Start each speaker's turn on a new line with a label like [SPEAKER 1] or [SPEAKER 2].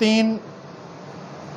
[SPEAKER 1] 3